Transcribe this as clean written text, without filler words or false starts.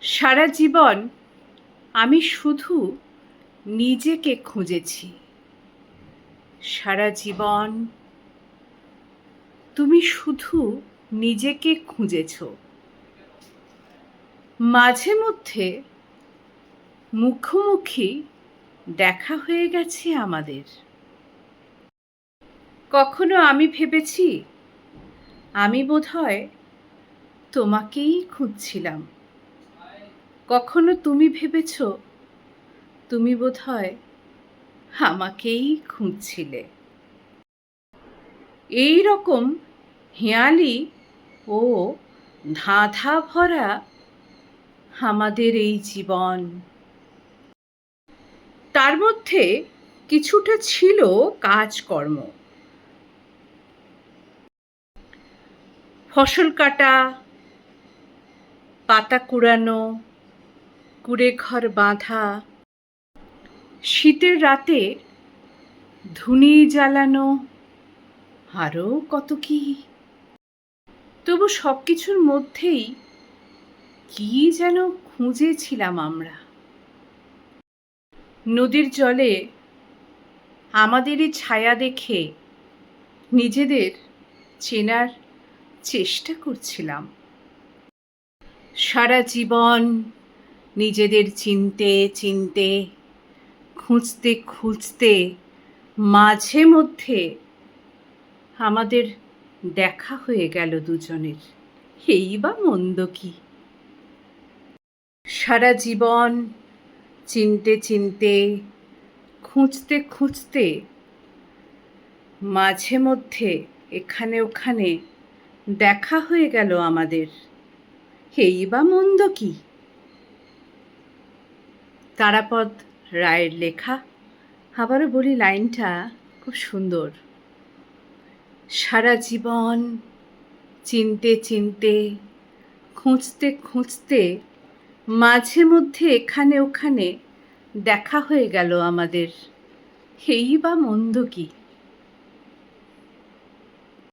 সারা জীবন আমি শুধু নিজেকে খুঁজেছি। সারা জীবন তুমি শুধু নিজেকে খুঁজেছ। মাঝে মধ্যে মুখোমুখি দেখা হয়ে গেছে আমাদের। কখনো আমি ভেবেছি আমি বোধহয় তোমাকেই খুঁজছিলাম। কখনো তুমি ভেবেছ তুমি বোধহয় আমাকেই খুঁজছিলে। এই রকম হেঁয়ালি ও ধাঁধা ভরা আমাদের এই জীবন। তার মধ্যে কিছুটা ছিল কাজকর্ম, ফসল কাটা, পাতা কুড়ানো, কুড়ে ঘর বাঁধা, শীতের রাতে ধুনি জ্বালানো, আরও কত কি। তবু সব কিছুর মধ্যেই কি যেন খুঁজেছিলাম আমরা। নদীর জলে আমাদেরই ছায়া দেখে নিজেদের চেনার চেষ্টা করছিলাম। সারা জীবন নিজেদের চিনতে চিনতে, খুঁজতে খুঁজতে মাঝে মধ্যে আমাদের দেখা হয়ে গেল দুজনের। এই বা মন্দ কি। সারা জীবন চিনতে চিনতে, খুঁজতে খুঁজতে মাঝে মধ্যে এখানে ওখানে দেখা হয়ে গেল আমাদের। এই বা মন্দ কি। তারাপদ রায়ের লেখা। আবারও বলি, লাইনটা খুব সুন্দর। সারা জীবন চিনতে চিনতে, খুঁজতে খুঁজতে মাঝে মধ্যে এখানে ওখানে দেখা হয়ে গেল আমাদের। এই বা মন্দ কি।